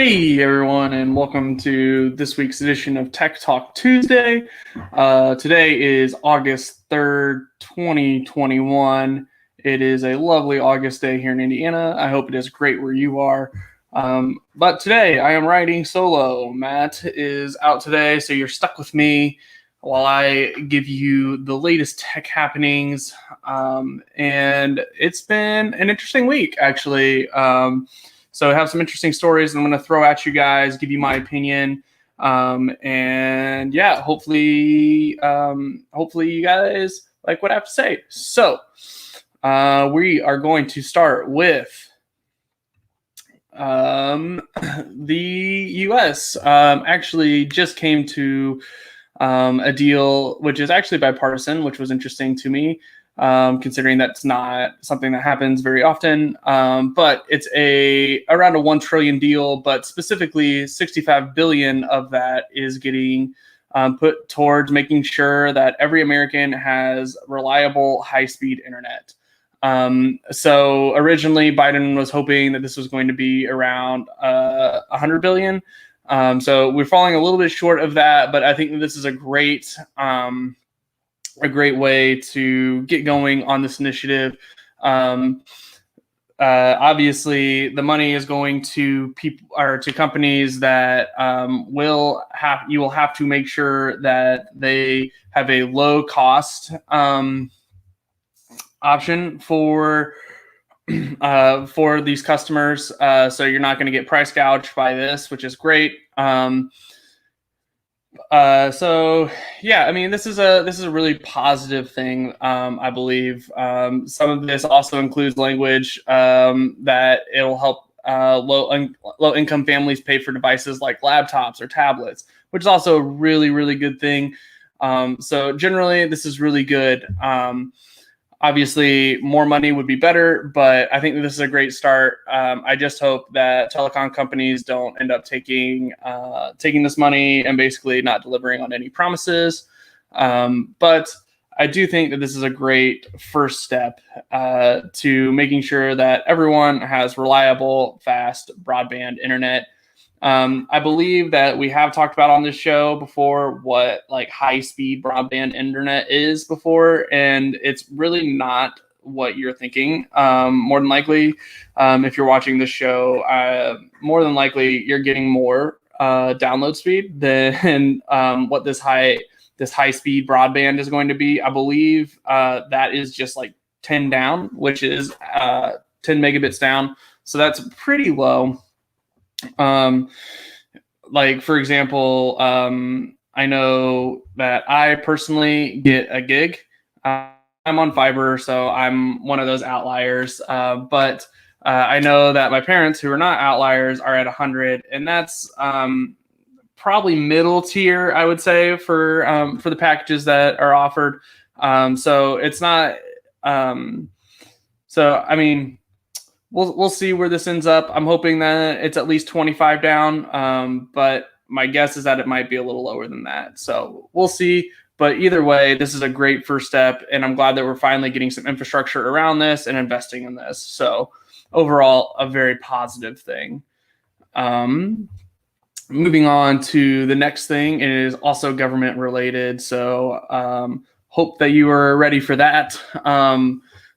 Hey everyone, and welcome to this week's edition of Tech Talk Tuesday. Today is August 3rd, 2021. It is a lovely August day here in Indiana. I hope it is great where you are. But today I am riding solo. Matt is out today, so you're stuck with me while I give you the latest tech happenings. And it's been an interesting week, actually. So I have some interesting stories I'm going to throw at you guys, give you my opinion. And yeah, hopefully you guys like what I have to say. So we are going to start with the US actually just came to a deal which is actually bipartisan, which was interesting to me. Considering that's not something that happens very often. But it's around a $1 trillion deal, but specifically 65 billion of that is getting put towards making sure that every American has reliable high-speed internet. So originally Biden was hoping that this was going to be around 100 billion. So we're falling a little bit short of that, but I think that this is a great way to get going on this initiative. Obviously, the money is going to people or to companies that you will have to make sure that they have a low cost option for these customers. So you're not going to get price gouged by this, which is great. So yeah, I mean, this is a really positive thing. I believe some of this also includes language that it'll help low income families pay for devices like laptops or tablets, which is also a really good thing. So generally, this is really good. Obviously, more money would be better, but I think that this is a great start. I just hope that telecom companies don't end up taking this money and basically not delivering on any promises. But I do think that this is a great first step to making sure that everyone has reliable, fast broadband internet. I believe that we have talked about on this show before what like high-speed broadband internet is before, and it's really not what you're thinking. More than likely, if you're watching this show, more than likely you're getting more download speed than what this high-speed broadband is going to be. I believe that is just like 10 down, which is 10 megabits down. So that's pretty low. Like for example, I know that I personally get a gig. I'm on fiber, so I'm one of those outliers. But I know that my parents, who are not outliers, are at 100, and that's probably middle tier, I would say, for the packages that are offered. So it's not. So I mean. We'll see where this ends up. I'm hoping that it's at least 25 down, but my guess is that it might be a little lower than that. So we'll see. But either way, this is a great first step, and I'm glad that we're finally getting some infrastructure around this and investing in this. So overall, a very positive thing. Moving on to the next thing, it is also government related. So hope that you are ready for that.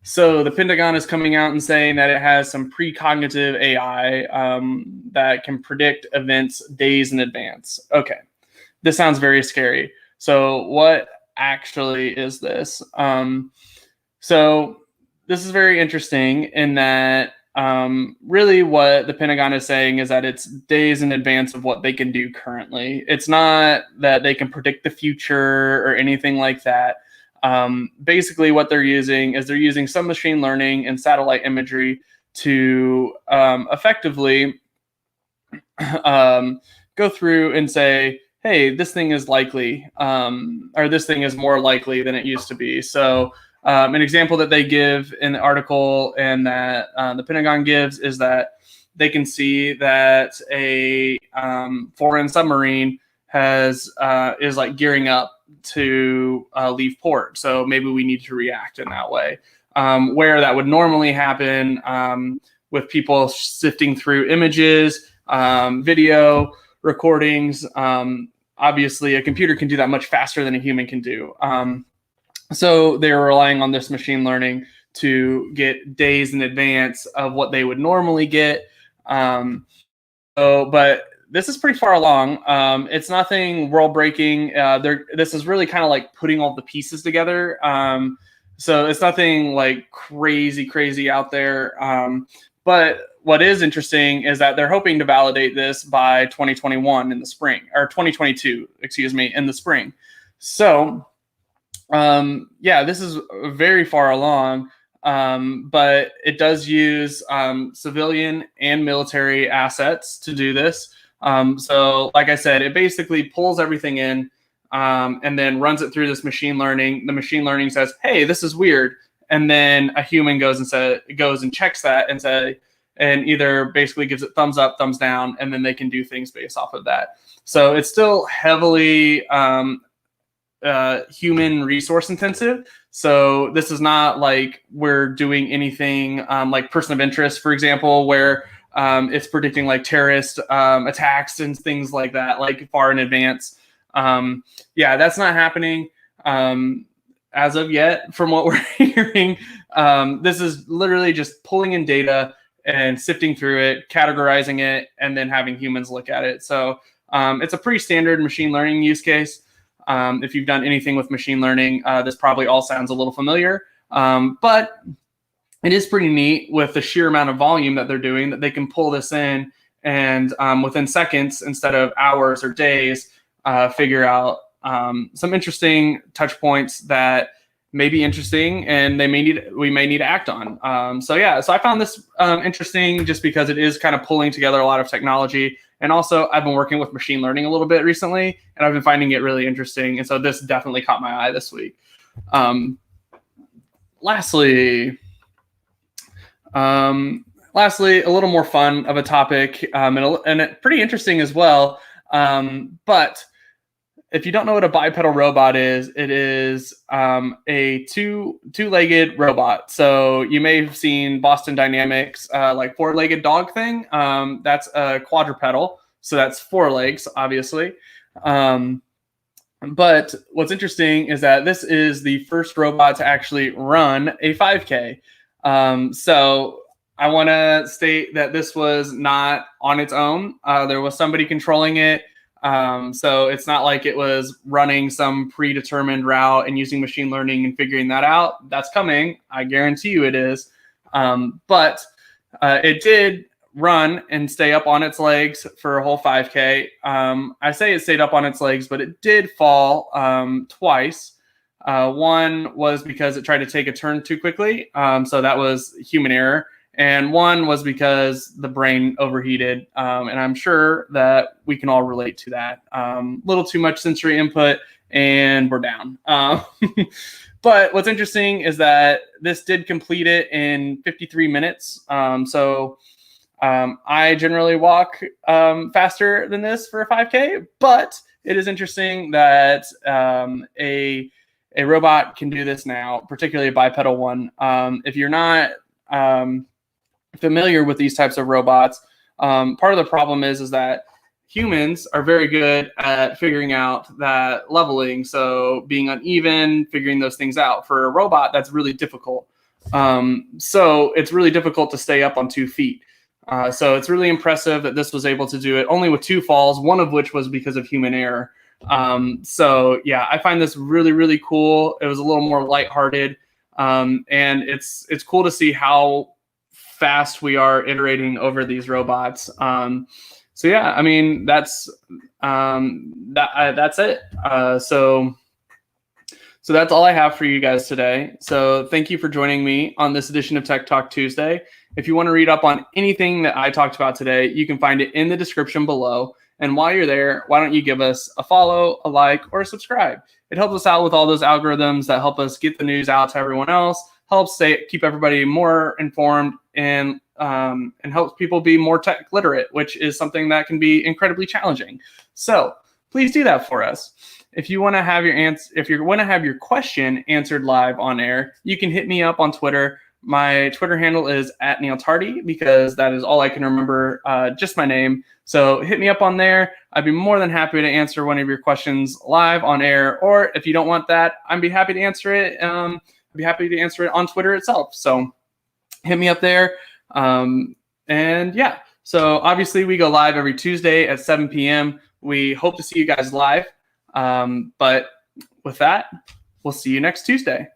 So the Pentagon is coming out and saying that it has some precognitive AI that can predict events days in advance. Okay, this sounds very scary. So what actually is this? So this is very interesting in that really what the Pentagon is saying is that it's days in advance of what they can do currently. It's not that they can predict the future or anything like that. Basically what they're using some machine learning and satellite imagery to effectively go through and say, hey, this thing is likely, or this thing is more likely than it used to be. So an example that they give in the article and that the Pentagon gives is that they can see that a foreign submarine is like gearing up to leave port. So maybe we need to react in that way. Where that would normally happen with people sifting through images, video recordings. Obviously, a computer can do that much faster than a human can do. So they were relying on this machine learning to get days in advance of what they would normally get. But this is pretty far along. It's nothing world breaking. This is really kind of like putting all the pieces together. So it's nothing like crazy out there. But what is interesting is that they're hoping to validate this by 2021 in the spring, or 2022, excuse me, in the spring. So, this is very far along, but it does use civilian and military assets to do this. So, like I said, it basically pulls everything in and then runs it through this machine learning. The machine learning says, "Hey, this is weird," and then a human goes and checks that and either basically gives it thumbs up, thumbs down, and then they can do things based off of that. So it's still heavily human resource intensive. So this is not like we're doing anything like person of interest, for example, where it's predicting like terrorist attacks and things like that, like far in advance. That's not happening as of yet from what we're hearing. This is literally just pulling in data and sifting through it, categorizing it, and then having humans look at it. So it's a pretty standard machine learning use case. If you've done anything with machine learning, this probably all sounds a little familiar. But it is pretty neat with the sheer amount of volume that they're doing, that they can pull this in and within seconds instead of hours or days, figure out some interesting touch points that may be interesting and we may need to act on. So I found this interesting just because it is kind of pulling together a lot of technology. And also I've been working with machine learning a little bit recently, and I've been finding it really interesting. And so this definitely caught my eye this week. Lastly, a little more fun of a topic, and pretty interesting as well. But if you don't know what a bipedal robot is, it is a two-legged robot. So you may have seen Boston Dynamics, like four-legged dog thing. That's a quadrupedal. So that's four legs, obviously. But what's interesting is that this is the first robot to actually run a 5K. So I want to state that this was not on its own. There was somebody controlling it. So it's not like it was running some predetermined route and using machine learning and figuring that out. That's coming. I guarantee you it is. But it did run and stay up on its legs for a whole 5K. I say it stayed up on its legs, but it did fall twice. One was because it tried to take a turn too quickly. So that was human error. And one was because the brain overheated. And I'm sure that we can all relate to that. Little too much sensory input and we're down. But what's interesting is that this did complete it in 53 minutes. I generally walk faster than this for a 5K, but it is interesting that a robot can do this now, particularly a bipedal one. If you're not familiar with these types of robots, part of the problem is that humans are very good at figuring out that leveling, so being uneven, figuring those things out. For a robot, that's really difficult. So it's really difficult to stay up on 2 feet. So it's really impressive that this was able to do it only with 2 falls, one of which was because of human error. I find this really, really cool. It was a little more lighthearted, and it's cool to see how fast we are iterating over these robots. That's it. So that's all I have for you guys today. So thank you for joining me on this edition of Tech Talk Tuesday. If you want to read up on anything that I talked about today, you can find it in the description below. And while you're there, why don't you give us a follow, a like, or a subscribe? It helps us out with all those algorithms that help us get the news out to everyone else, helps keep everybody more informed, and helps people be more tech literate, which is something that can be incredibly challenging. So please do that for us. If you want to have your question answered live on air, you can hit me up on Twitter. My Twitter handle is @NealTardy because that is all I can remember, just my name. So hit me up on there. I'd be more than happy to answer one of your questions live on air, or if you don't want that, I'd be happy to answer it. I'd be happy to answer it on Twitter itself. So hit me up there. And yeah, so obviously we go live every Tuesday at 7 p.m. We hope to see you guys live. But with that, we'll see you next Tuesday.